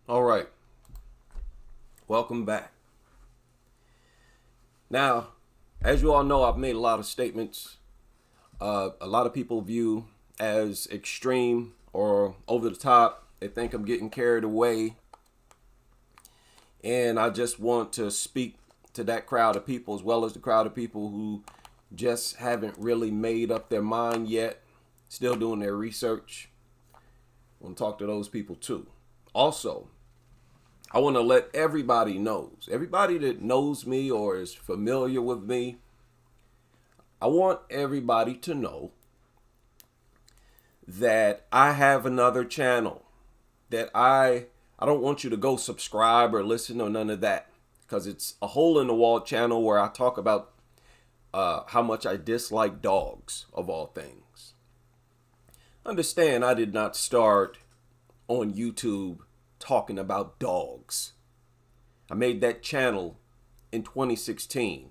All right. Welcome back. Now, as you all know, I've made a lot of statements. A lot of people view as extreme or over the top. They think I'm getting carried away. And I just want to speak to that crowd of people as well as the crowd of people who just haven't really made up their mind yet, still doing their research. I want to talk to those people too. Also, I want to let everybody that knows me or is familiar with me, I want everybody to know that I have another channel that I don't want you to go subscribe or listen or none of that, because it's a hole in the wall channel where I talk about how much I dislike dogs of all things. Understand, I did not start on YouTube talking about dogs. I made that channel in 2016.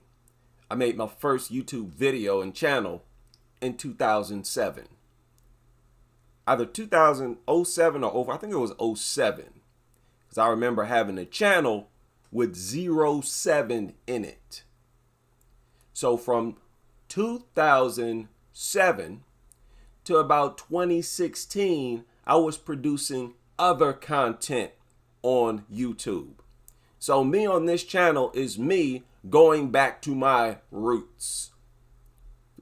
I made my first YouTube video and channel in 2007. Either 2007 or over, I think it was 07. Because I remember having a channel with 07 in it. So from 2007 to about 2016, I was producing other content on YouTube. So me on this channel is me going back to my roots.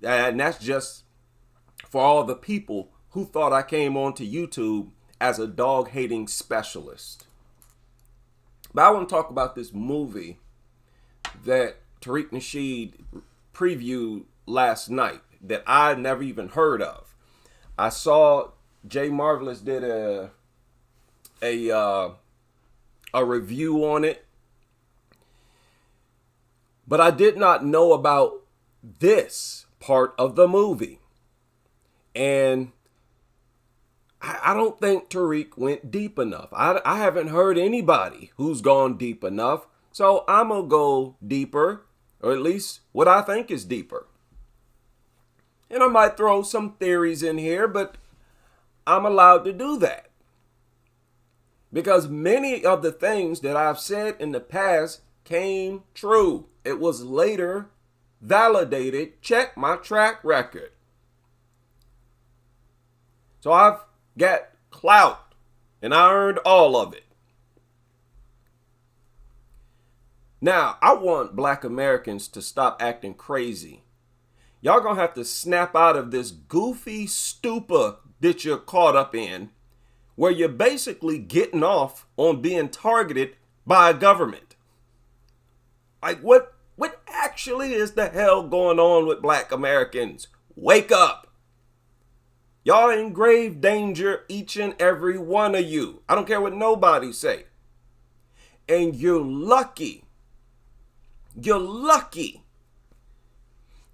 And that's just for all the people who thought I came onto YouTube as a dog hating specialist. But I want to talk about this movie that Tariq Nasheed previewed last night that I never even heard of. I saw Jay Marvelous did a review on it, but I did not know about this part of the movie. And I don't think Tariq went deep enough. I haven't heard anybody who's gone deep enough. So I'm going to go deeper, or at least what I think is deeper. And I might throw some theories in here, but I'm allowed to do that. Because many of the things that I've said in the past came true. It was later validated. Check my track record. So I've got clout, and I earned all of it. Now, I want black Americans to stop acting crazy. Y'all gonna have to snap out of this goofy stupor that you're caught up in, where you're basically getting off on being targeted by a government. Like, what actually is the hell going on with black Americans? Wake up. Y'all in grave danger, each and every one of you. I don't care what nobody say. And you're lucky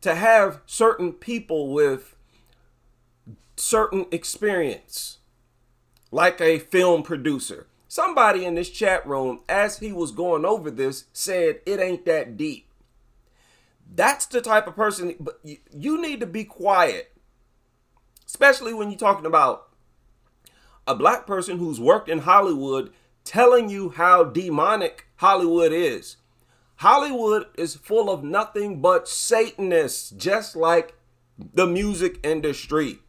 to have certain people with certain experience, like a film producer. Somebody in this chat room, as he was going over this, said it ain't that deep. That's the type of person, but you need to be quiet. Especially when you're talking about a black person who's worked in Hollywood telling you how demonic Hollywood is. Hollywood is full of nothing but Satanists, just like the music industry.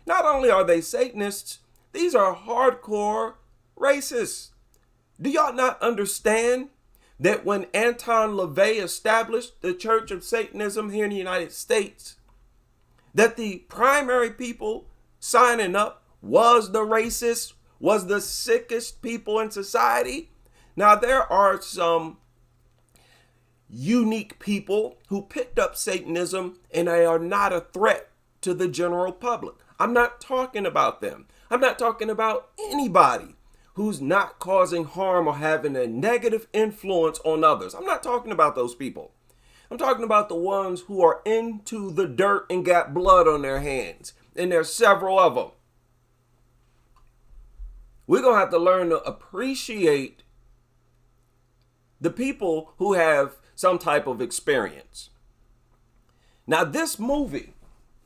Not only are they Satanists, these are hardcore racists. Do y'all not understand that when Anton LaVey established the Church of Satanism here in the United States, that the primary people signing up was the racists, was the sickest people in society? Now, there are some unique people who picked up Satanism and they are not a threat to the general public. I'm not talking about them. I'm not talking about anybody who's not causing harm or having a negative influence on others. I'm not talking about those people. I'm talking about the ones who are into the dirt and got blood on their hands. And there's several of them. We're going to have to learn to appreciate the people who have some type of experience. Now, this movie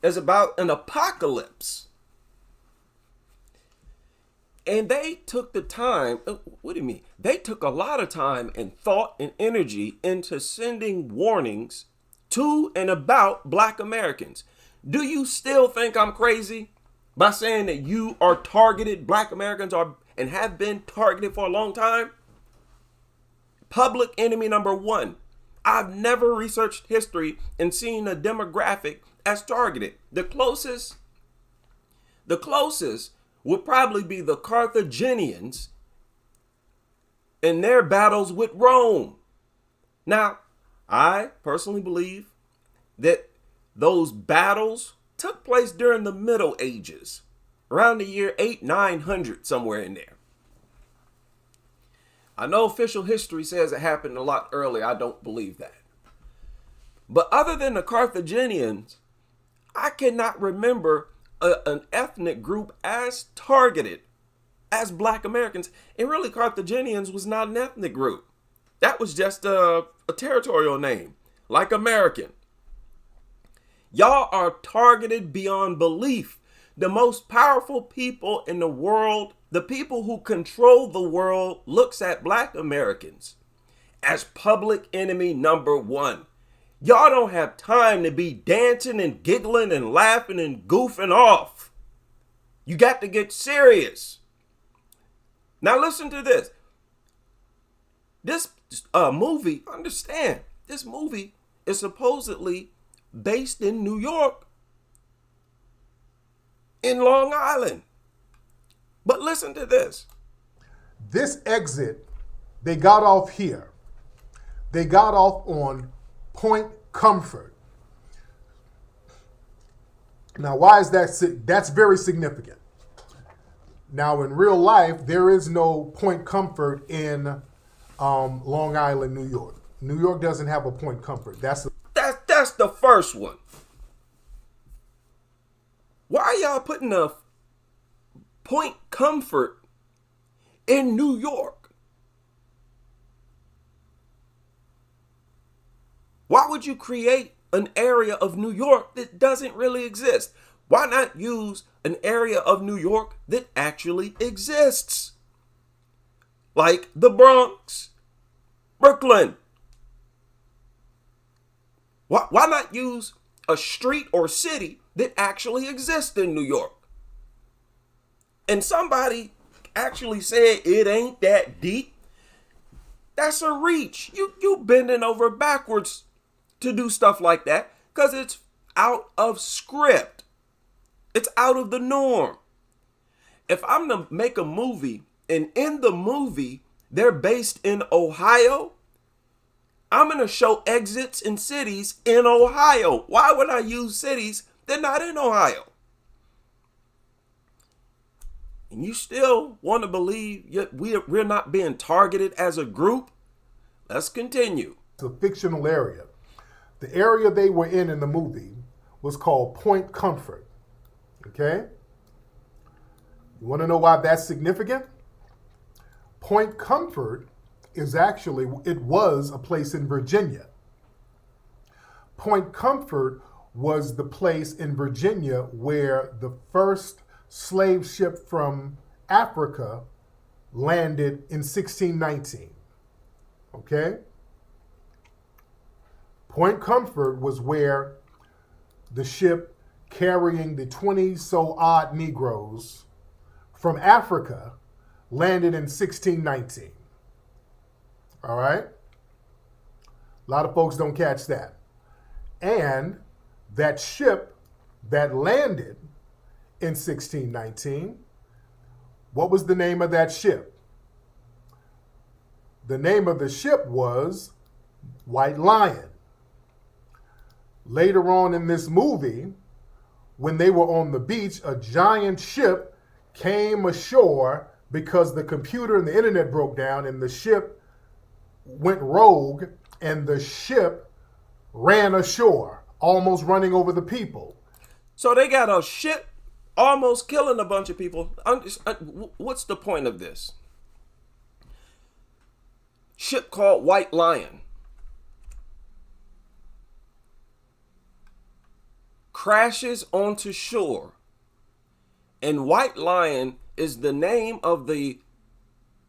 is about an apocalypse. And they took the time, what do you mean? They took a lot of time and thought and energy into sending warnings to and about Black Americans. Do you still think I'm crazy by saying that you are targeted? Black Americans are and have been targeted for a long time. Public enemy number one. I've never researched history and seen a demographic as targeted. The closest would probably be the Carthaginians in their battles with Rome. Now, I personally believe that those battles took place during the Middle Ages, around the year 900, somewhere in there. I know official history says it happened a lot earlier. I don't believe that. But other than the Carthaginians, I cannot remember an ethnic group as targeted as Black Americans. And really, Carthaginians was not an ethnic group. That was just a territorial name, like American. Y'all are targeted beyond belief. The most powerful people in the world, the people who control the world, looks at Black Americans as public enemy number one. Y'all don't have time to be dancing and giggling and laughing and goofing off. You got to get serious. Now listen to this. This movie, understand, this movie is supposedly based in New York, in Long Island. But listen to this. This exit, they got off here. They got off on Point Comfort. Now, why is that? That's very significant. Now, in real life, there is no Point Comfort in Long Island, New York. New York doesn't have a Point Comfort. That's the first one. Why are y'all putting a Point Comfort in New York? Why would you create an area of New York that doesn't really exist? Why not use an area of New York that actually exists? Like the Bronx, Brooklyn. Why not use a street or city that actually exists in New York? And somebody actually said it ain't that deep. That's a reach. You bending over backwards to do stuff like that because it's out of script. It's out of the norm. If I'm to make a movie and in the movie they're based in Ohio, I'm going to show exits in cities in Ohio. Why would I use cities that are not in Ohio? And you still want to believe we're not being targeted as a group? Let's continue. It's a fictional area. The area they were in the movie was called Point Comfort. Okay? You want to know why that's significant? Point Comfort it was a place in Virginia. Point Comfort was the place in Virginia where the first slave ship from Africa landed in 1619. Okay? Point Comfort was where the ship carrying the 20-so-odd Negroes from Africa landed in 1619. All right? A lot of folks don't catch that. And that ship that landed in 1619, what was the name of that ship? The name of the ship was White Lion. Later on in this movie, when they were on the beach, a giant ship came ashore because the computer and the internet broke down and the ship went rogue and the ship ran ashore, almost running over the people. So they got a ship almost killing a bunch of people. What's the point of this? Ship called White Lion crashes onto shore, and White Lion is the name of the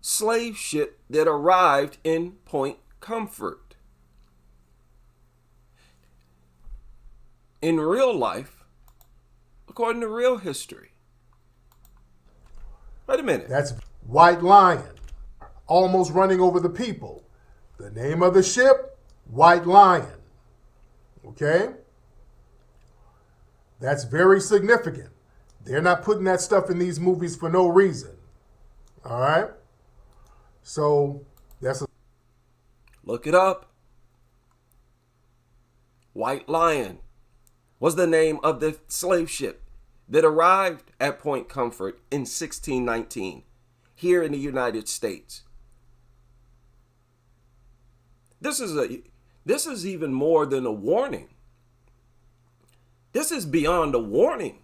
slave ship that arrived in Point Comfort. In real life, according to real history. Wait a minute. That's White Lion, almost running over the people. The name of the ship, White Lion. Okay? That's very significant. They're not putting that stuff in these movies for no reason. All right? So, that's a... Look it up. White Lion was the name of the slave ship that arrived at Point Comfort in 1619 here in the United States. This is even more than a warning. This is beyond a warning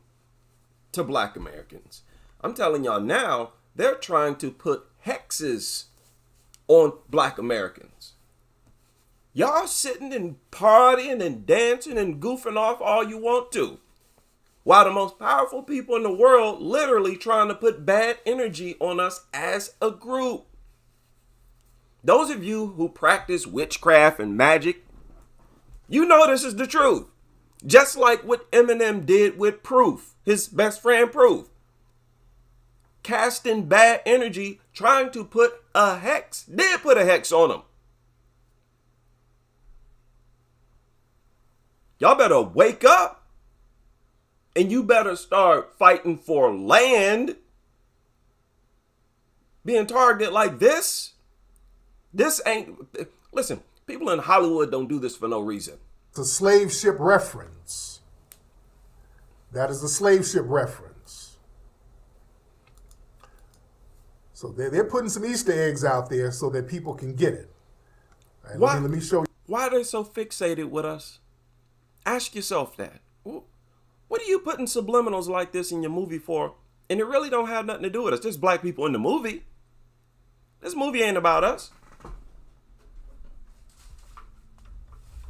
to Black Americans. I'm telling y'all now, they're trying to put hexes on Black Americans. Y'all sitting and partying and dancing and goofing off all you want to, while the most powerful people in the world literally trying to put bad energy on us as a group. Those of you who practice witchcraft and magic, you know this is the truth. Just like what Eminem did with Proof, his best friend Proof. Casting bad energy, trying to put a hex, did put a hex on him. Y'all better wake up. And you better start fighting for land. Being targeted like this. This ain't... Listen, people in Hollywood don't do this for no reason. It's a slave ship reference. That is a slave ship reference. So they're putting some Easter eggs out there so that people can get it. Right, let me show you. Why are they so fixated with us? Ask yourself that. What are you putting subliminals like this in your movie for? And it really don't have nothing to do with us. Just black people in the movie. This movie ain't about us.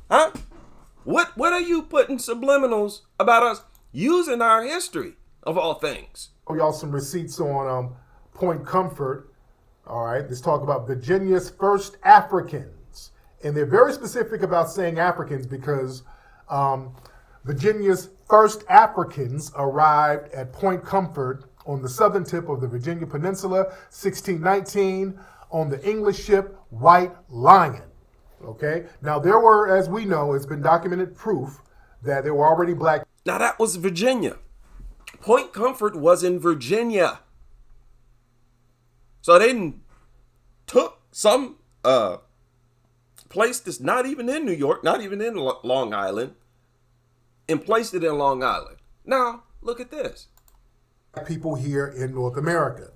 Huh? What are you putting subliminals about us using our history of all things? Show y'all some receipts on Point Comfort. All right, let's talk about Virginia's first Africans. And they're very specific about saying Africans because Virginia's first Africans arrived at Point Comfort on the southern tip of the Virginia Peninsula, 1619, on the English ship White Lion. Okay, now there were, as we know, it's been documented proof that there were already black. Now that was Virginia. Point Comfort was in Virginia. So they took some place that's not even in New York, not even in Long Island, and placed it in Long Island. Now, look at this. People here in North America.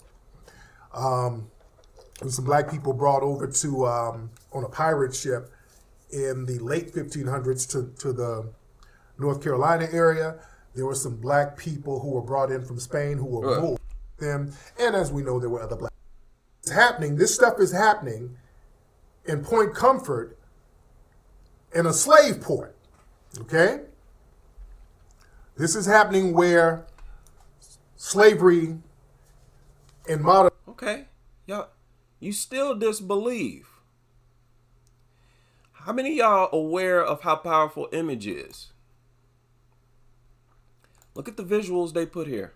Some black people brought over to on a pirate ship in the late 1500s to the North Carolina area. There were some black people who were brought in from Spain who were moved them, and as we know, there were other black. It's happening. This stuff is happening in Point Comfort, in a slave port. Okay, this is happening where slavery in modern. Okay, y'all, you still disbelieve. How many of y'all aware of how powerful image is? Look at the visuals they put here.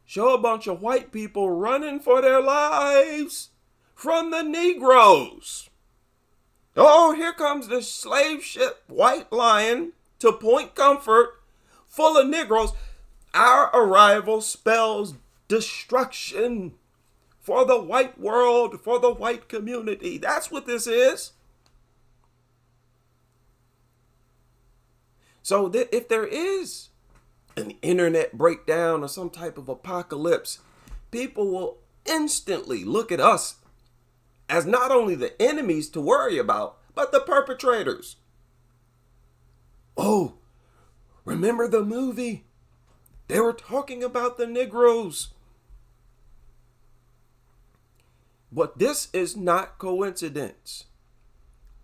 Show a bunch of white people running for their lives from the Negroes. Oh, here comes the slave ship White Lion to Point Comfort full of Negroes. Our arrival spells destruction for the white world, for the white community. That's what this is. So that if there is an internet breakdown or some type of apocalypse, people will instantly look at us as not only the enemies to worry about, but the perpetrators. Oh, remember the movie? They were talking about the Negroes. But this is not coincidence.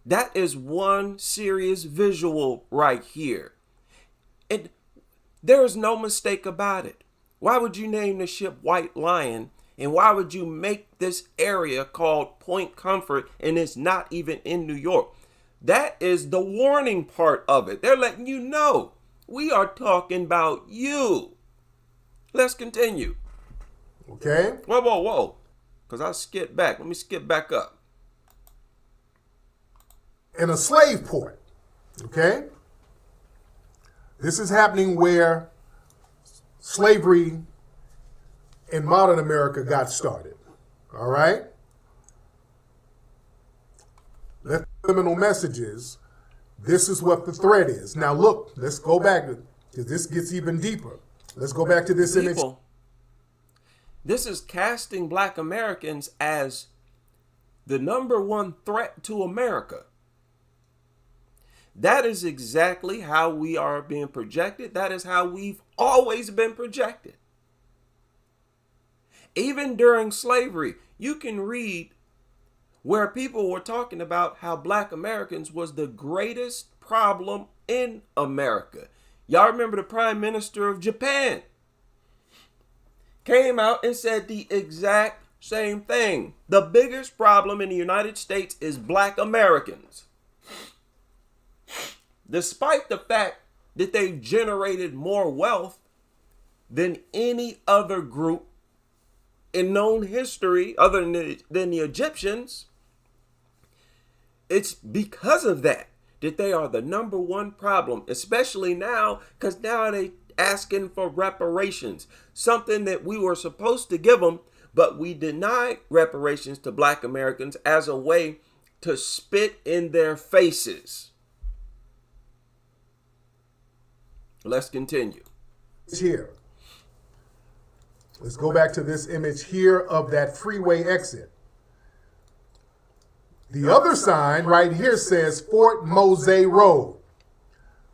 That is one serious visual right here. And there is no mistake about it. Why would you name the ship White Lion? And why would you make this area called Point Comfort and it's not even in New York? That is the warning part of it. They're letting you know we are talking about you. Let's continue. Okay? Whoa. Because I skipped back. Let me skip back up. In a slave port. Okay? This is happening where slavery in modern America got started. All right? Subliminal messages. This is what the threat is. Now look, let's go back, because this gets even deeper. Let's go back to this image. This is casting Black Americans as the number one threat to America. That is exactly how we are being projected. That is how we've always been projected. Even during slavery, you can read where people were talking about how Black Americans was the greatest problem in America. Y'all remember the Prime Minister of Japan came out and said the exact same thing. The biggest problem in the United States is Black Americans. Despite the fact that they've generated more wealth than any other group in known history other than the Egyptians, it's because of that they are the number one problem, especially now, because now they asking for reparations, something that we were supposed to give them, but we denied reparations to Black Americans as a way to spit in their faces. Let's continue. Here. Let's go back to this image here of that freeway exit. The other sign right here says Fort Mose Road.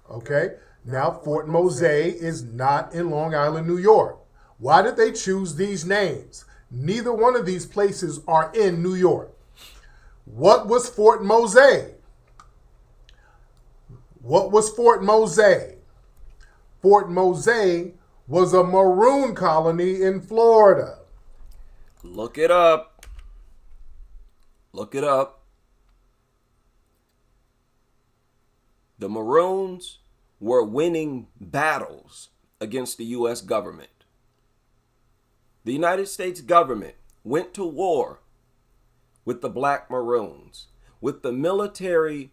Okay, now Fort Mose is not in Long Island, New York. Why did they choose these names? Neither one of these places are in New York. What was Fort Mose? What was Fort Mose? Fort Mose was a Maroon colony in Florida. Look it up. Look it up. The Maroons were winning battles against the U.S. government. The United States government went to war with the Black Maroons, with the military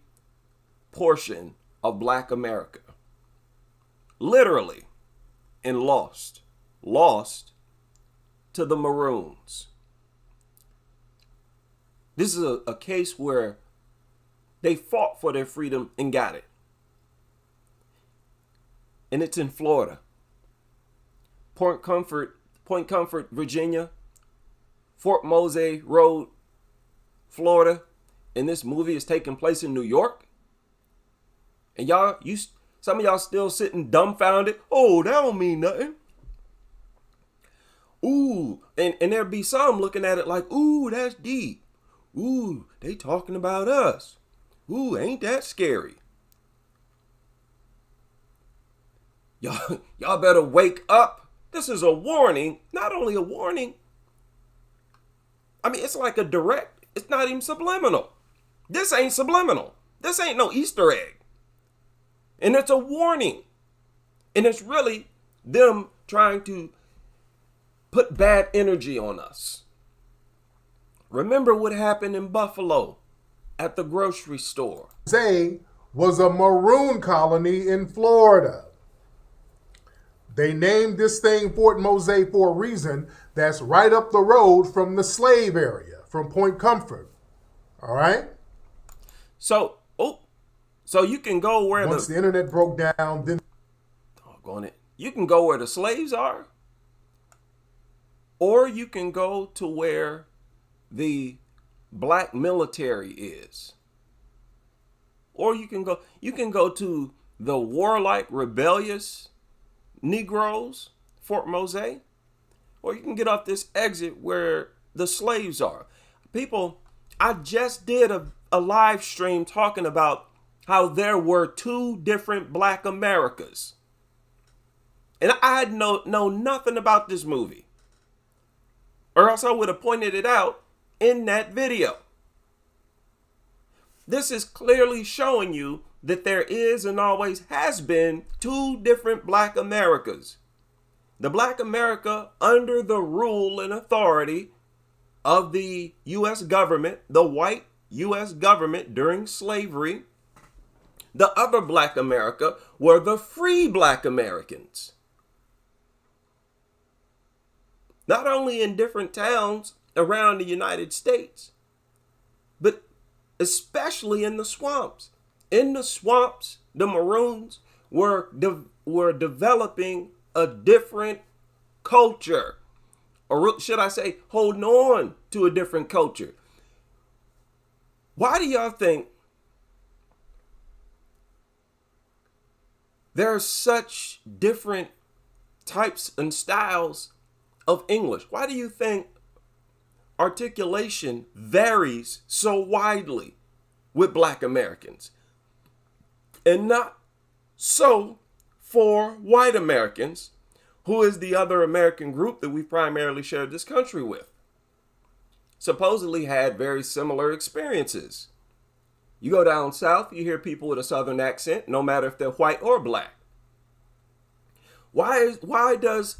portion of Black America. Literally, and lost to the Maroons. This is a case where they fought for their freedom and got it. And it's in Florida. Point Comfort, Virginia. Fort Mose Road, Florida. And this movie is taking place in New York. And some of y'all still sitting dumbfounded. Oh, that don't mean nothing. Ooh, and there'd be some looking at it like, ooh, that's deep. Ooh, they talking about us. Ooh, ain't that scary? Y'all better wake up. This is a warning. Not only a warning. I mean, it's like a direct. It's not even subliminal. This ain't subliminal. This ain't no Easter egg. And it's a warning. And it's really them trying to put bad energy on us. Remember what happened in Buffalo at the grocery store. Mose was a Maroon colony in Florida. They named this thing Fort Mose for a reason. That's right up the road from the slave area, from Point Comfort. All right? So you can go where once the internet broke down, then you can go where the slaves are, or you can go to where the Black military is, or you can go to the warlike, rebellious Negroes, Fort Mose, or you can get off this exit where the slaves are. People, I just did a live stream talking about how there were two different Black Americas. And I know nothing about this movie, or else I would have pointed it out in that video. This is clearly showing you that there is and always has been two different Black Americas. The Black America under the rule and authority of the U.S. government, the white U.S. government during slavery. The other Black America were the free Black Americans. Not only in different towns around the United States, but especially in the swamps. In the swamps, the Maroons were developing a different culture, or should I say, holding on to a different culture. Why do y'all think there are such different types and styles of English? Why do you think articulation varies so widely with Black Americans and not so for white Americans, who is the other American group that we primarily shared this country with? Supposedly had very similar experiences. You go down south, you hear people with a southern accent, no matter if they're white or Black. Why does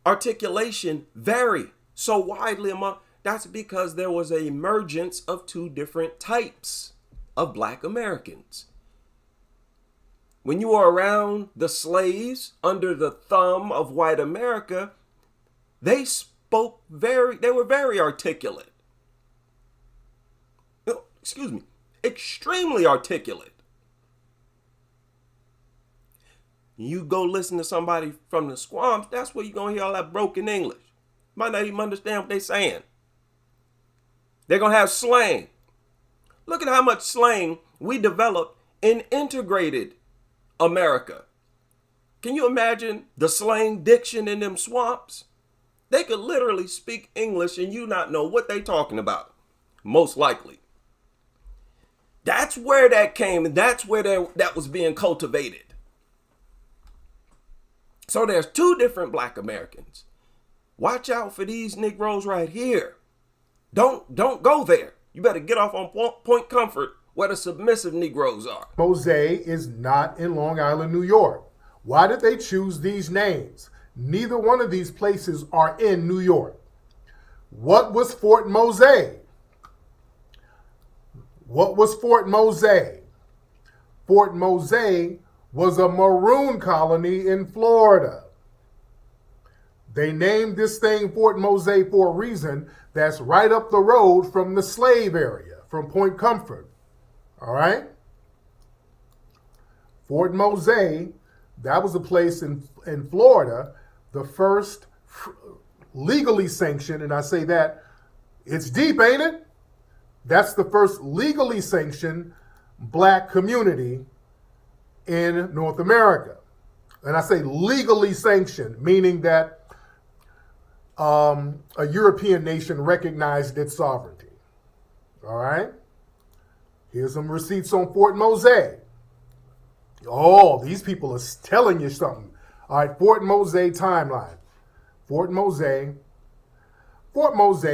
articulation vary so widely among? That's because there was an emergence of two different types of Black Americans. When you were around the slaves under the thumb of white America, they were very articulate. Extremely articulate. You go listen to somebody from the swamps, that's where you're going to hear all that broken English. Might not even understand what they're saying. They're going to have slang. Look at how much slang we developed in integrated America. Can you imagine the slang diction in them swamps? They could literally speak English and you not know what they talking about. Most likely. That's where that came, and that's where that was being cultivated. So there's two different Black Americans. Watch out for these Negroes right here. Don't go there. You better get off on Point Comfort, where the submissive Negroes are. Mose is not in Long Island, New York. Why did they choose these names? Neither one of these places are in New York. What was Fort Mose? What was Fort Mose? Fort Mose was a Maroon colony in Florida. They named this thing Fort Mose for a reason. That's right up the road from the slave area, from Point Comfort. All right? Fort Mose, that was a place in Florida, the first legally sanctioned, and I say that, it's deep, ain't it? That's the first legally sanctioned Black community in North America. And I say legally sanctioned, meaning that a European nation recognized its sovereignty. All right? Here's some receipts on Fort Mose. Oh, these people are telling you something. All right, Fort Mose timeline. Fort Mose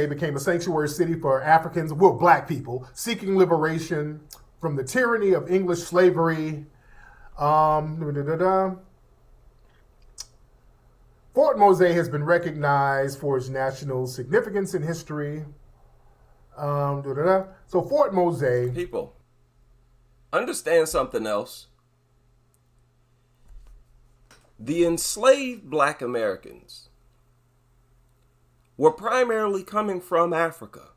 became a sanctuary city for Africans, well, Black people, seeking liberation from the tyranny of English slavery. Fort Mose has been recognized for its national significance in history. So Fort Mose. People, understand something else. The enslaved Black Americans were primarily coming from Africa.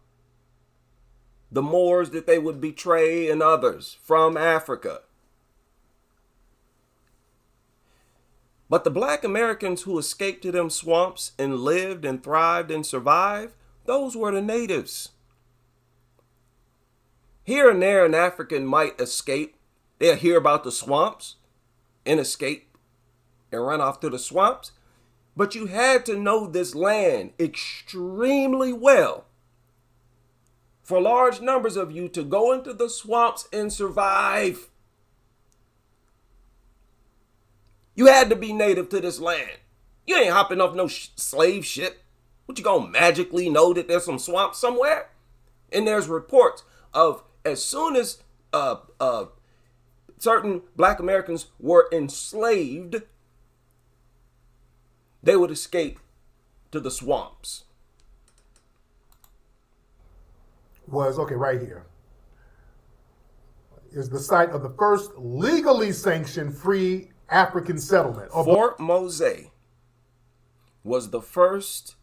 The Moors that they would betray and others from Africa. But the Black Americans who escaped to them swamps and lived and thrived and survived, those were the natives. Here and there an African might escape. They'll hear about the swamps and escape and run off to the swamps. But you had to know this land extremely well for large numbers of you to go into the swamps and survive. You had to be native to this land. You ain't hopping off no slave ship. What, you gonna magically know that there's some swamp somewhere? And there's reports of as soon as certain black Americans were enslaved, they would escape to the swamps. Okay, right here is the site of the first legally sanctioned free African settlement. Fort Mose was the first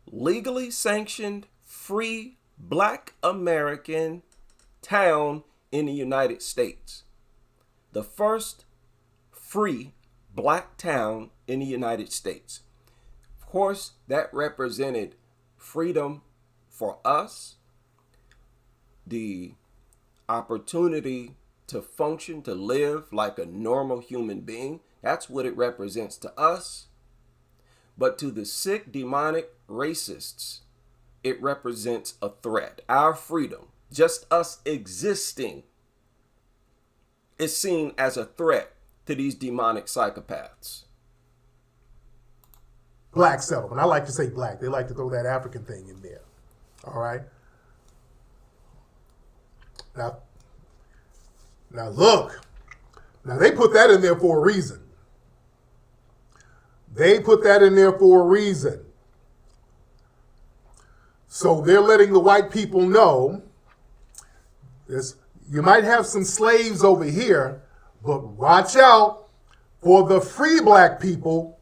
legally sanctioned free black American town in the United States. The first free black town in the United States. Of course, that represented freedom for us, the opportunity to function, to live like a normal human being. That's what it represents to us. But to the sick, demonic racists, it represents a threat. Our freedom, just us existing, is seen as a threat to these demonic psychopaths. Black settlement. I like to say black. They like to throw that African thing in there. All right. Now look. Now they put that in there for a reason. They put that in there for a reason. So they're letting the white people know you might have some slaves over here, but watch out for the free black people,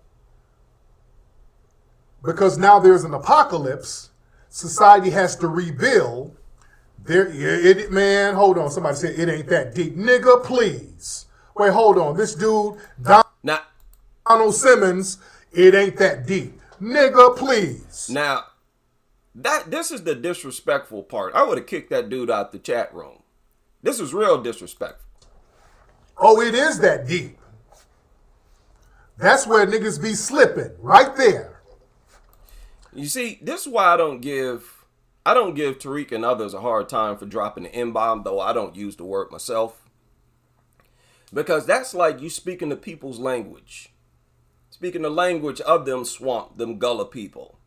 because now there's an apocalypse. Society has to rebuild. Man, hold on. Somebody said it ain't that deep. Nigga, please. Wait, hold on. This dude, Donald Simmons, it ain't that deep. Nigga, please. Now, this is the disrespectful part. I would have kicked that dude out the chat room. This is real disrespectful. Oh, it is that deep. That's where niggas be slipping, right there. You see, this is why I don't give Tariq and others a hard time for dropping the N-bomb, though I don't use the word myself. Because that's like you speaking the people's language. Speaking the language of them swamp, them gullah people.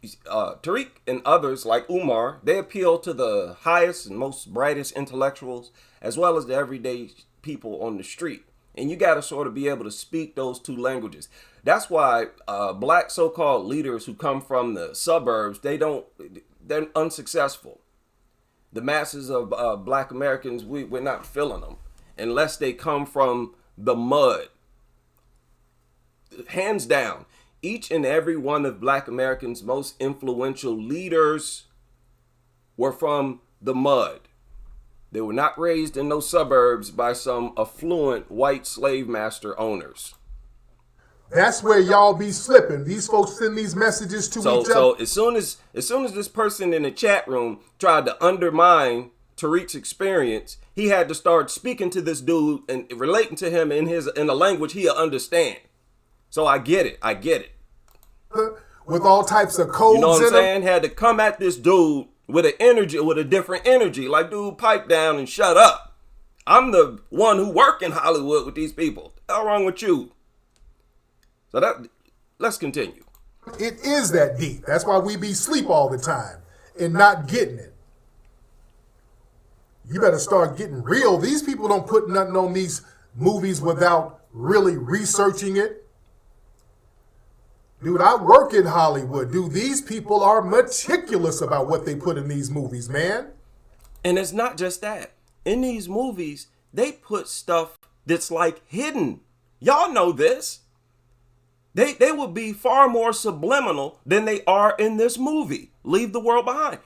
Tariq and others like Umar, they appeal to the highest and most brightest intellectuals as well as the everyday people on the street. And you got to sort of be able to speak those two languages. That's why black so-called leaders who come from the suburbs, they're unsuccessful. The masses of black Americans, we're not feeling them unless they come from the mud. Hands down, each and every one of black Americans' most influential leaders were from the mud. They were not raised in those suburbs by some affluent white slave master owners. That's where y'all be slipping. These folks send these messages to each other. So as soon as this person in the chat room tried to undermine Tariq's experience, he had to start speaking to this dude and relating to him in a language he'll understand. So I get it. With all types of codes, you know what I'm saying? Had to come at this dude with a different energy. Like, dude, pipe down and shut up. I'm the one who work in Hollywood with these people. What's wrong with you? So let's continue. It is that deep. That's why we be sleep all the time and not getting it. You better start getting real. These people don't put nothing on these movies without really researching it. Dude, I work in Hollywood. Dude, these people are meticulous about what they put in these movies, man. And it's not just that. In these movies, they put stuff that's like hidden. Y'all know this. They will be far more subliminal than they are in this movie. Leave the World Behind.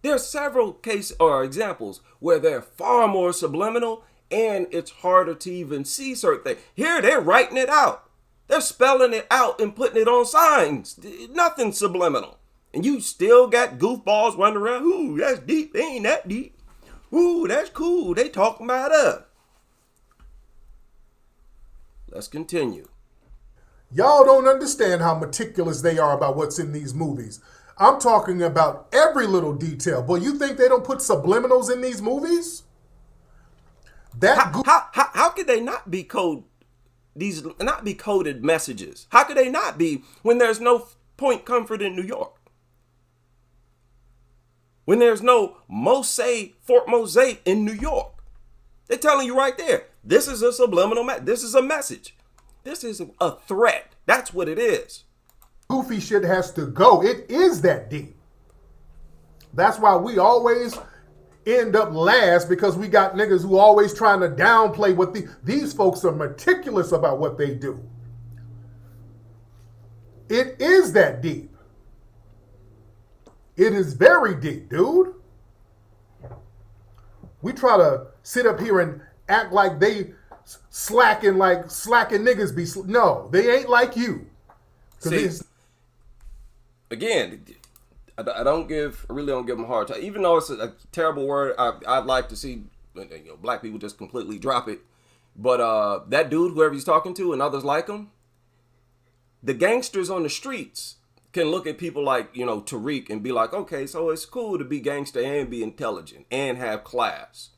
There are several cases or examples where they're far more subliminal and it's harder to even see certain things. Here, they're writing it out. They're spelling it out and putting it on signs. Nothing subliminal. And you still got goofballs running around. Ooh, that's deep. They ain't that deep. Ooh, that's cool. They talking about us. Let's continue. Y'all don't understand how meticulous they are about what's in these movies. I'm talking about every little detail. Boy, you think they don't put subliminals in these movies? How could they not be code these not be coded messages? How could they not be when there's no Point Comfort in New York? When there's no Fort Mosaic in New York? They're telling you right there, this is a subliminal message. This is a message. This is a threat. That's what it is. Goofy shit has to go. It is that deep. That's why we always end up last, because we got niggas who always trying to downplay what these folks are meticulous about what they do. It is that deep. It is very deep, dude. We try to sit up here and act like they slacking niggas be. No, they ain't like you. See, again, I really don't give them a hard time. Even though it's a terrible word, I'd like to see black people just completely drop it. But that dude, whoever he's talking to, and others like him, the gangsters on the streets can look at people like, Tariq and be like, okay, so it's cool to be gangster and be intelligent and have class.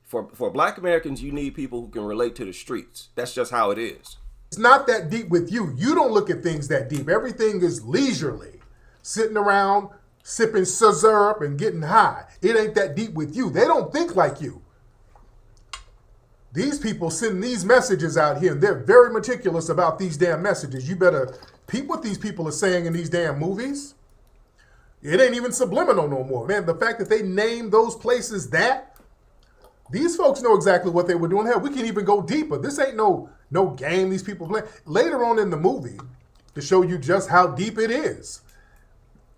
For black Americans, you need people who can relate to the streets. That's just how it is. It's not that deep with you. You don't look at things that deep. Everything is leisurely. Sitting around, sipping syrup and getting high. It ain't that deep with you. They don't think like you. These people send these messages out here, and they're very meticulous about these damn messages. You better peep what these people are saying in these damn movies. It ain't even subliminal no more. Man, the fact that they named those places that, these folks know exactly what they were doing. Hell, we can even go deeper. This ain't no game these people play. Later on in the movie, to show you just how deep it is.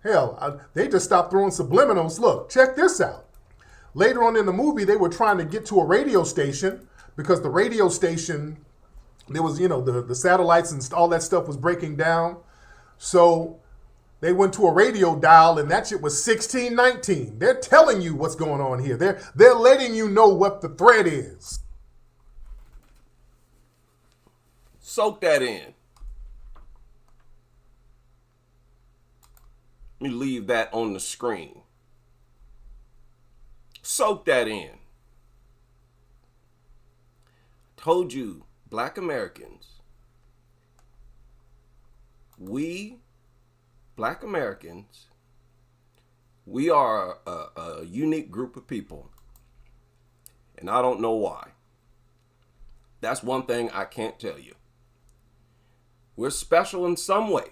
Hell, they just stopped throwing subliminals. Look, check this out. Later on in the movie, they were trying to get to a radio station, because the radio station, there was, the satellites and all that stuff was breaking down. So they went to a radio dial, and that shit was 1619. They're telling you what's going on here. They're letting you know what the threat is. Soak that in. Let me leave that on the screen. Soak that in. Told you, black Americans, black Americans, we are a unique group of people. And I don't know why. That's one thing I can't tell you. We're special in some way.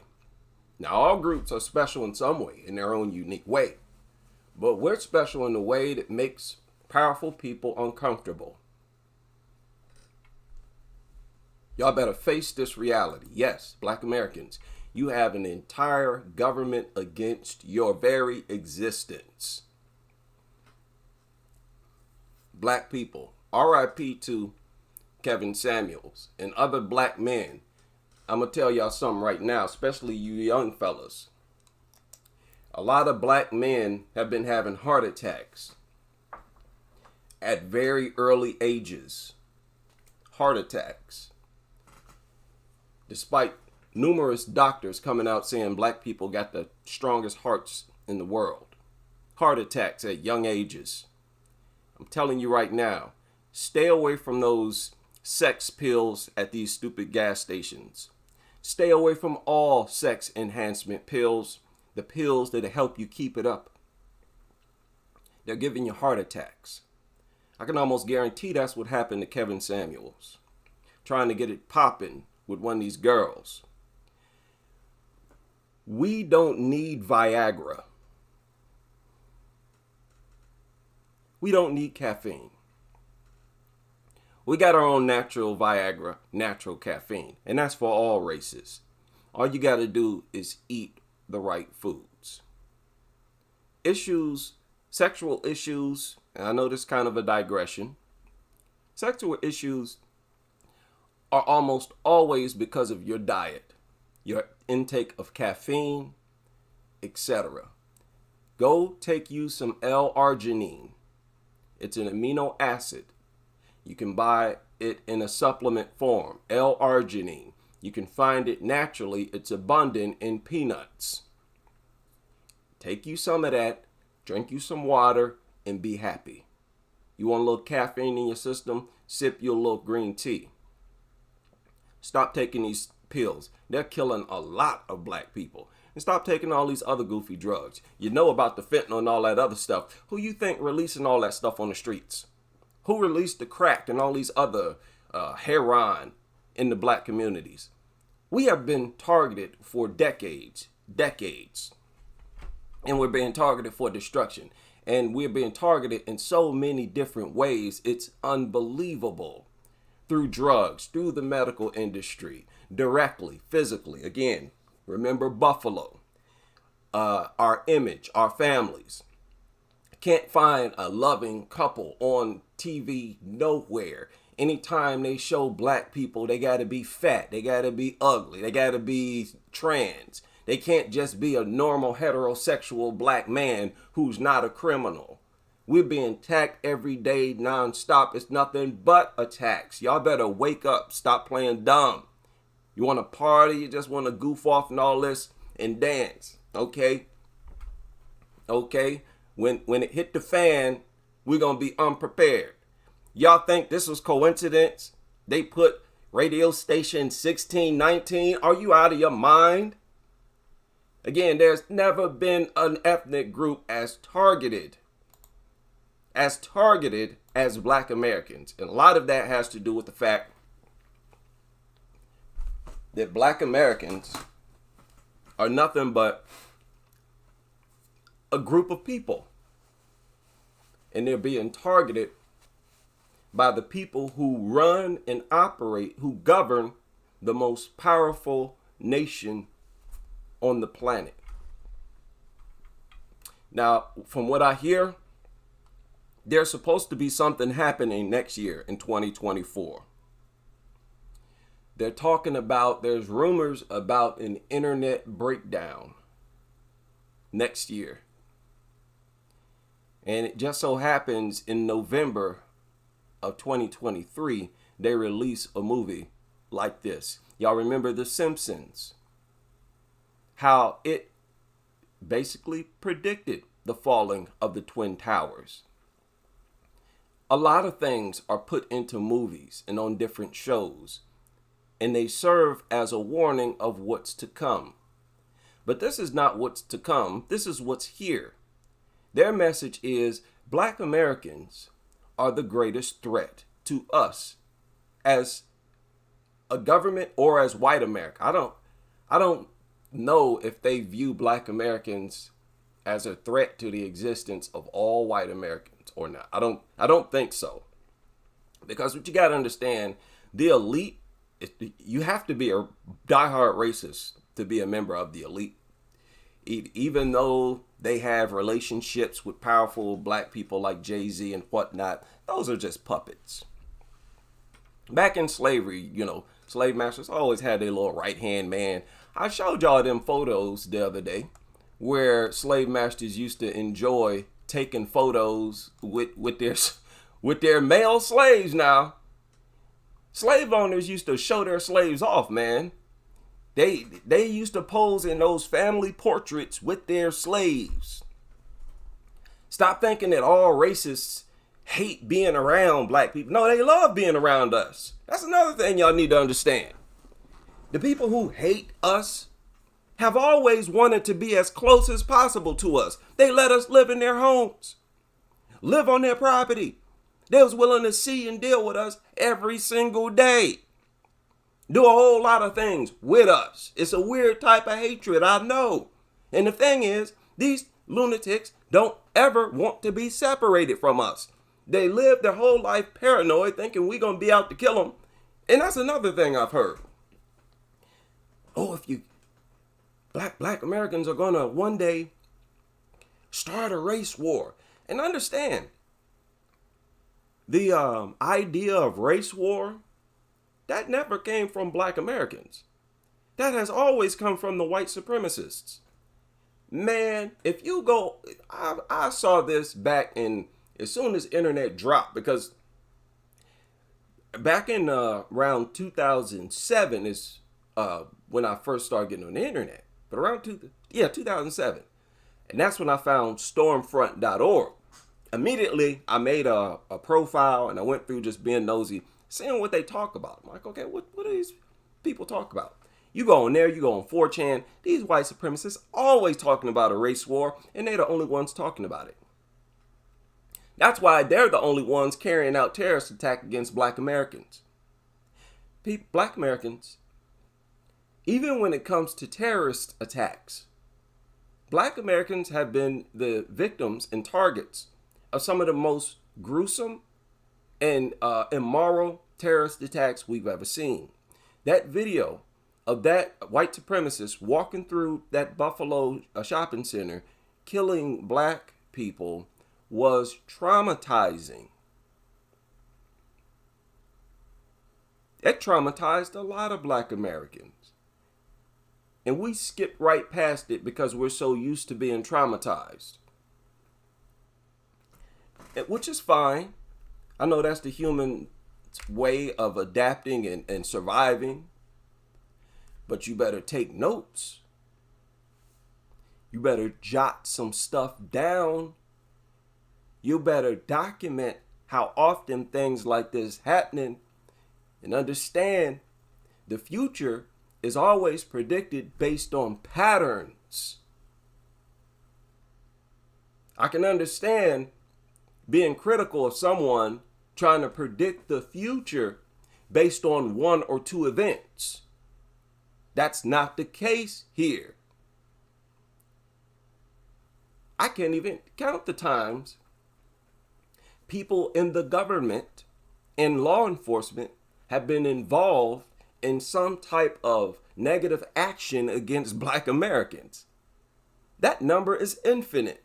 Now, all groups are special in some way, in their own unique way. But we're special in a way that makes powerful people uncomfortable. Y'all better face this reality. Yes, black Americans, you have an entire government against your very existence. Black people, RIP to Kevin Samuels and other black men. I'm going to tell y'all something right now, especially you young fellas. A lot of black men have been having heart attacks at very early ages. Heart attacks. Despite numerous doctors coming out saying black people got the strongest hearts in the world. Heart attacks at young ages. I'm telling you right now, stay away from those sex pills at these stupid gas stations. Stay away from all sex enhancement pills, the pills that help you keep it up. They're giving you heart attacks. I can almost guarantee that's what happened to Kevin Samuels, trying to get it popping with one of these girls. We don't need Viagra. We don't need caffeine. We got our own natural Viagra, natural caffeine, and that's for all races. All you got to do is eat the right foods. Sexual issues, and I know this is kind of a digression. Sexual issues are almost always because of your diet, your intake of caffeine, etc. Go take you some L-arginine. It's an amino acid. You can buy it in a supplement form, L-arginine. You can find it naturally. It's abundant in peanuts. Take you some of that, drink you some water, and be happy. You want a little caffeine in your system? Sip your little green tea. Stop taking these pills. They're killing a lot of black people. And stop taking all these other goofy drugs. You know about the fentanyl and all that other stuff. Who you think releasing all that stuff on the streets? Who released the crack and all these other heroin in the black communities? We have been targeted for decades. And we're being targeted for destruction. And we're being targeted in so many different ways. It's unbelievable. Through drugs, through the medical industry, directly, physically. Again, remember Buffalo. Our image, our families. Can't find a loving couple on TV nowhere. Anytime they show black people, they got to be fat. They got to be ugly. They got to be trans. They can't just be a normal heterosexual black man who's not a criminal. We're being attacked every day, nonstop. It's nothing but attacks. Y'all better wake up. Stop playing dumb. You want to party? You just want to goof off and all this and dance. Okay? Okay? When it hit the fan, we're going to be unprepared. Y'all think this was coincidence? They put radio station 1619. Are you out of your mind? Again, there's never been an ethnic group as targeted as black Americans. And a lot of that has to do with the fact that black Americans are nothing but a group of people. And they're being targeted by the people who run and operate, who govern the most powerful nation on the planet. Now, from what I hear, there's supposed to be something happening next year in 2024. They're talking about, there's rumors about an internet breakdown next year. And it just so happens in November of 2023, they release a movie like this. Y'all remember The Simpsons? How it basically predicted the falling of the Twin Towers. A lot of things are put into movies and on different shows, and they serve as a warning of what's to come. But this is not what's to come. This is what's here. Their message is black Americans are the greatest threat to us as a government or as white America. I don't know if they view black Americans as a threat to the existence of all white Americans or not. I don't think so. Because what you got to understand, the elite, you have to be a diehard racist to be a member of the elite. Even though they have relationships with powerful black people like Jay-Z and whatnot, those are just puppets. Back in slavery, slave masters always had their little right-hand man. I showed y'all them photos the other day where slave masters used to enjoy taking photos with their male slaves. Now, slave owners used to show their slaves off, man. They used to pose in those family portraits with their slaves. Stop thinking that all racists hate being around black people. No, they love being around us. That's another thing y'all need to understand. The people who hate us have always wanted to be as close as possible to us. They let us live in their homes, live on their property. They was willing to see and deal with us every single day. Do a whole lot of things with us. It's a weird type of hatred, I know. And the thing is, these lunatics don't ever want to be separated from us. They live their whole life paranoid, thinking we're going to be out to kill them. And that's another thing I've heard. Oh, if you black Americans are going to one day start a race war. And understand, the idea of race war, that never came from black Americans. That has always come from the white supremacists. Man, if you go, I saw this back in, as soon as internet dropped, because back in around 2007 is when I first started getting on the internet. But around 2007. And that's when I found stormfront.org. immediately I made a profile and I went through just being nosy, seeing what they talk about. I'm like, okay, what do these people talk about? You go on there, you go on 4chan, these white supremacists always talking about a race war, and they're the only ones talking about it. That's why they're the only ones carrying out terrorist attack against black Americans. Black Americans, even when it comes to terrorist attacks, black Americans have been the victims and targets of some of the most gruesome and immoral terrorist attacks we've ever seen. That video of that white supremacist walking through that Buffalo shopping center, killing black people, was traumatizing. It traumatized a lot of black Americans. And we skip right past it because we're so used to being traumatized. Which is fine. I know that's the human way of adapting and surviving. But you better take notes. You better jot some stuff down. You better document how often things like this happening, and understand the future is always predicted based on patterns. I can understand being critical of someone trying to predict the future based on one or two events. That's not the case here. I can't even count the times people in the government and law enforcement have been involved in some type of negative action against black Americans. That number is infinite.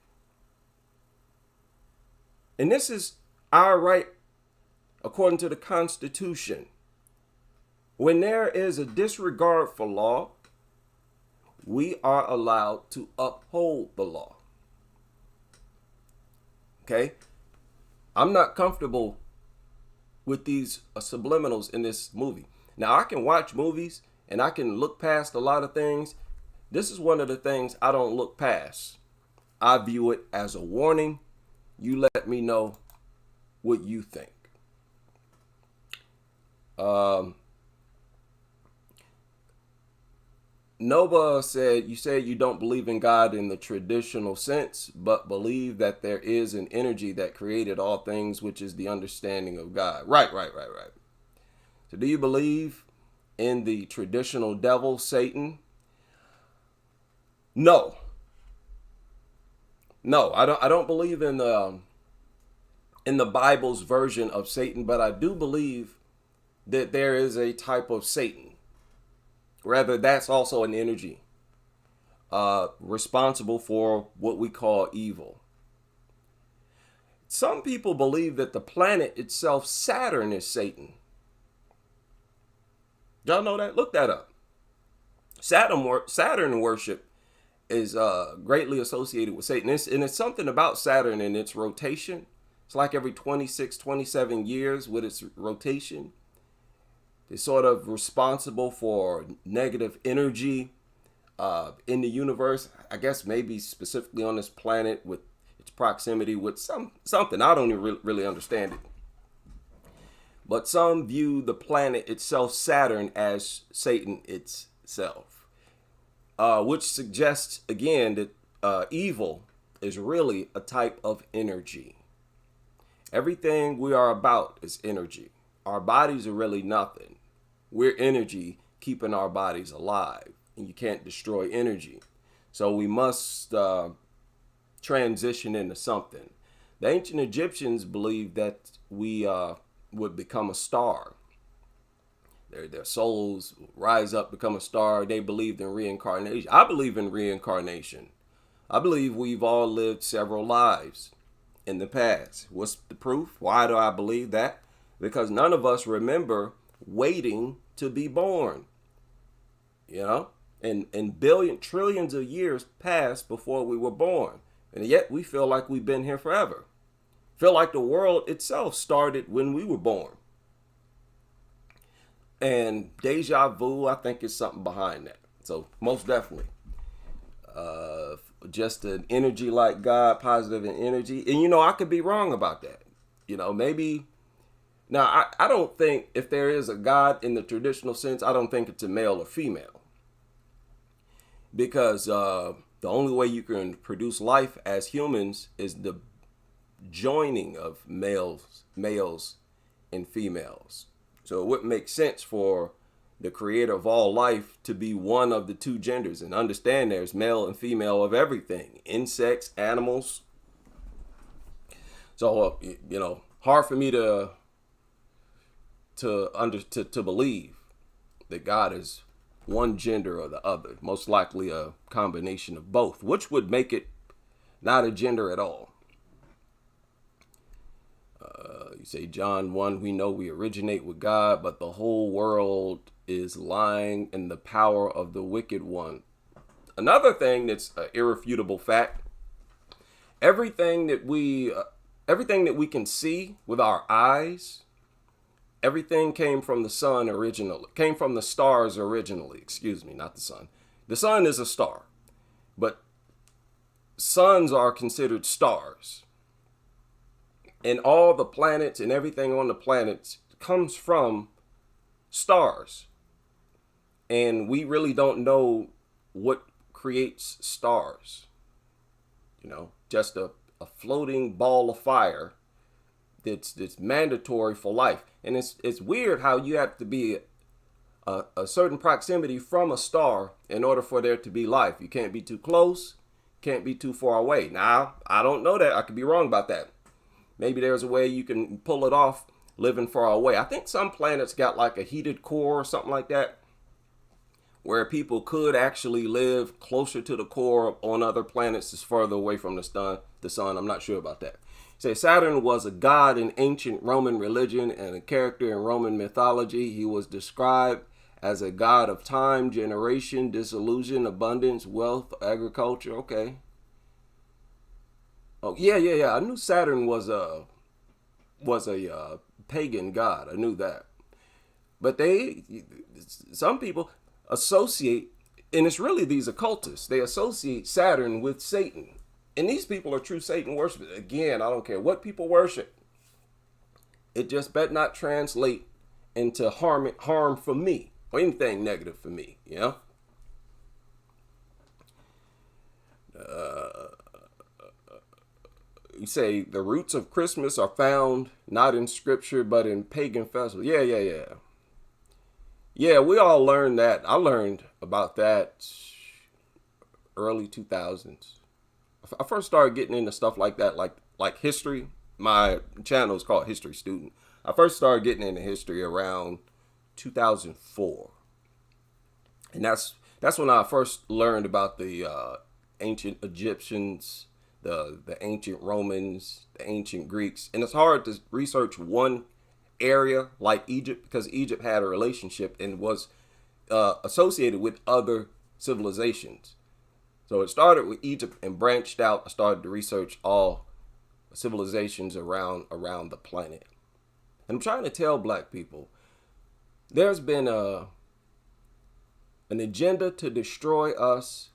And this is our right according to the Constitution. When there is a disregard for law, we are allowed to uphold the law. Okay? I'm not comfortable with these subliminals in this movie. Now, I can watch movies and I can look past a lot of things. This is one of the things I don't look past. I view it as a warning. You let me know what you think. Nova said, you said you don't believe in God in the traditional sense, but believe that there is an energy that created all things, which is the understanding of God. Right. So do you believe in the traditional devil, Satan? No, I don't believe in the Bible's version of Satan, but I do believe that there is a type of Satan. Rather, that's also an energy responsible for what we call evil. Some people believe that the planet itself, Saturn, is Satan. Y'all know that? Look that up. Saturn worship is greatly associated with Satan. And it's something about Saturn and its rotation. It's like every 26, 27 years with its rotation. It's sort of responsible for negative energy in the universe. I guess maybe specifically on this planet with its proximity with something. I don't even really understand it. But some view the planet itself, Saturn, as Satan itself. Which suggests, again, that evil is really a type of energy. Everything we are about is energy. Our bodies are really nothing. We're energy keeping our bodies alive. And you can't destroy energy. So we must transition into something. The ancient Egyptians believed that we would become a star. Their souls rise up, become a star. They believed in reincarnation. I believe in reincarnation. I believe we've all lived several lives in the past. What's the proof? Why do I believe that? Because none of us remember waiting to be born. You know? And trillions of years passed before we were born. And yet we feel like we've been here forever. Feel like the world itself started when we were born. And deja vu, I think, is something behind that. So most definitely. just an energy like God, positive in energy. And, I could be wrong about that. Maybe. Now, I don't think if there is a God in the traditional sense, I don't think it's a male or female. Because the only way you can produce life as humans is the joining of males and females. So it wouldn't make sense for the creator of all life to be one of the two genders, and understand there's male and female of everything, insects, animals. So, hard for me to believe that God is one gender or the other. Most likely a combination of both, which would make it not a gender at all. You say John 1, we know we originate with God, but the whole world is lying in the power of the wicked one. Another thing that's an irrefutable fact, everything that we can see with our eyes, everything came from the sun originally, came from the stars originally, not the sun. The sun is a star, but suns are considered stars. And all the planets and everything on the planets comes from stars. And we really don't know what creates stars. Just a floating ball of fire that's mandatory for life. And it's weird how you have to be a certain proximity from a star in order for there to be life. You can't be too close, can't be too far away. Now, I don't know that. I could be wrong about that. Maybe there's a way you can pull it off living far away. I think some planets got like a heated core or something like that, where people could actually live closer to the core on other planets that's further away from the sun. I'm not sure about that. Say Saturn was a god in ancient Roman religion and a character in Roman mythology. He was described as a god of time, generation, dissolution, abundance, wealth, agriculture. Okay. Oh, yeah. I knew Saturn was a pagan god. I knew that. But some people associate, and it's really these occultists, they associate Saturn with Satan. And these people are true Satan worshipers. Again, I don't care what people worship. It just better not translate into harm for me or anything negative for me, You say the roots of Christmas are found not in scripture, but in pagan festivals. Yeah. Yeah, we all learned that. I learned about that early 2000s. I first started getting into stuff like that, like history. My channel is called History Student. I first started getting into history around 2004. And that's when I first learned about the ancient Egyptians, the ancient Romans, the ancient Greeks. And it's hard to research one area like Egypt because Egypt had a relationship and was associated with other civilizations. So it started with Egypt and branched out. I started to research all civilizations around the planet. And I'm trying to tell black people, there's been an agenda to destroy us.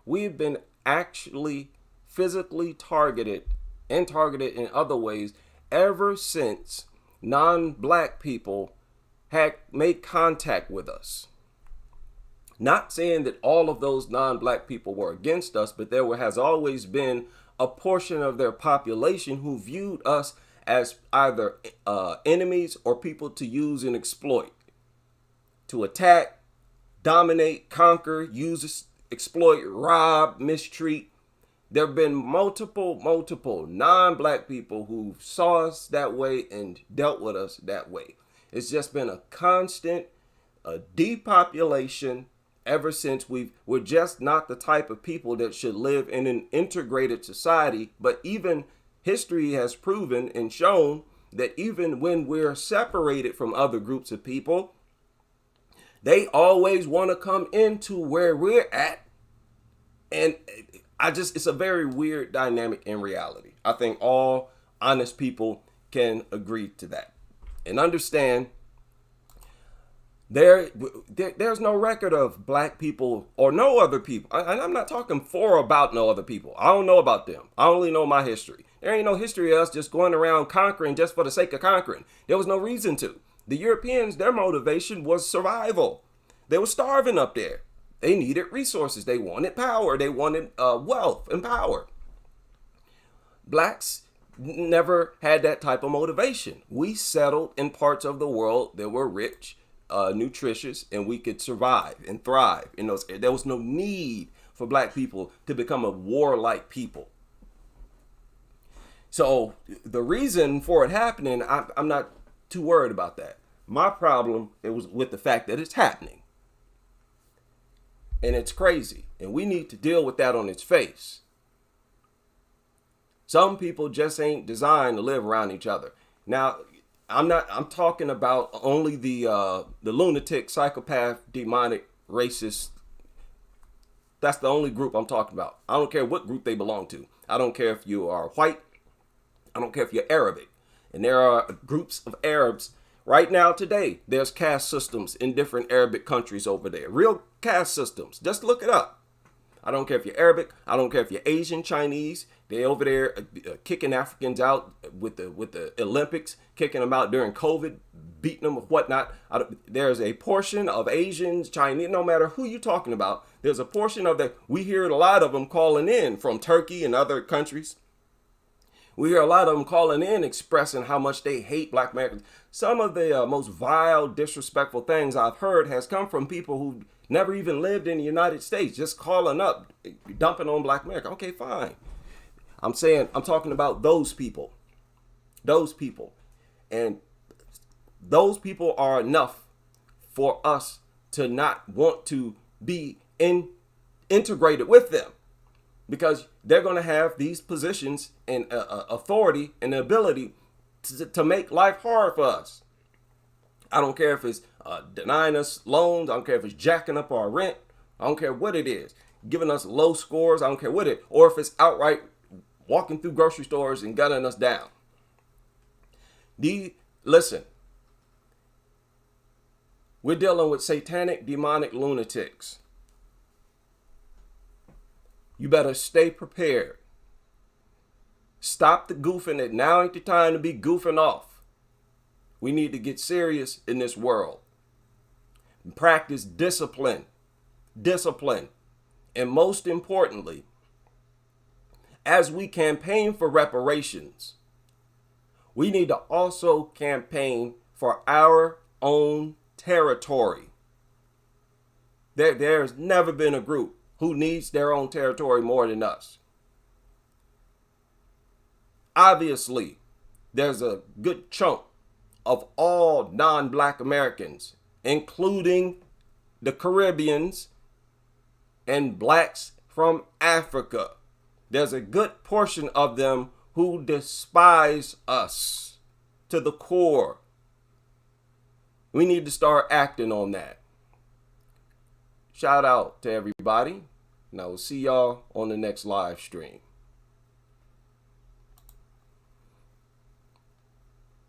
We've been actually physically targeted and targeted in other ways ever since non-black people had made contact with us. Not saying that all of those non-black people were against us, but there has always been a portion of their population who viewed us as either enemies or people to use and exploit, to attack, dominate, conquer, use, exploit, rob, mistreat. There have been multiple non-black people who saw us that way and dealt with us that way. It's just been a constant depopulation ever since we're just not the type of people that should live in an integrated society. But even history has proven and shown that even when we're separated from other groups of people, they always want to come into where we're at. And it's a very weird dynamic in reality. I think all honest people can agree to that and understand There's no record of black people or no other people. And I'm not talking for about no other people. I don't know about them. I only know my history. There ain't no history of us just going around conquering just for the sake of conquering. There was no reason to. The Europeans, their motivation was survival. They were starving up there. They needed resources. They wanted power. They wanted wealth and power. Blacks never had that type of motivation. We settled in parts of the world that were rich, nutritious, and we could survive and thrive in those. There was no need for black people to become a warlike people. So the reason for it happening, I'm not too worried about that. My problem, it was with the fact that it's happening. And it's crazy. And we need to deal with that on its face. Some people just ain't designed to live around each other. Now, I'm talking about only the lunatic, psychopath, demonic, racist. That's the only group I'm talking about. I don't care what group they belong to. I don't care if you are white. I don't care if you're Arabic. And there are groups of Arabs right now today. There's caste systems in different Arabic countries over there. Real caste systems. Just look it up. I don't care if you're Arabic. I don't care if you're Asian, Chinese. They over there kicking Africans out with the Olympics, kicking them out during COVID, beating them with whatnot. There's a portion of Asians, Chinese, no matter who you're talking about, there's a portion of that. We hear a lot of them calling in from Turkey and other countries. We hear a lot of them calling in expressing how much they hate black Americans. Some of the most vile, disrespectful things I've heard has come from people who never even lived in the United States, just calling up, dumping on black America. Okay, fine. I'm talking about those people. Those people. And those people are enough for us to not want to be integrated with them. Because they're going to have these positions and authority and the ability to make life hard for us. I don't care if it's denying us loans. I don't care if it's jacking up our rent. I don't care what it is. Giving us low scores. I don't care what it is. Or if it's outright walking through grocery stores and gunning us down. Listen. We're dealing with satanic, demonic lunatics. You better stay prepared. Stop the goofing. It now ain't the time to be goofing off. We need to get serious in this world. Practice discipline. Discipline. And most importantly, as we campaign for reparations, we need to also campaign for our own territory. There's never been a group who needs their own territory more than us. Obviously, there's a good chunk of all non-black Americans, including the Caribbeans and blacks from Africa. There's a good portion of them who despise us to the core. We need to start acting on that. Shout out to everybody, and I will see y'all on the next live stream.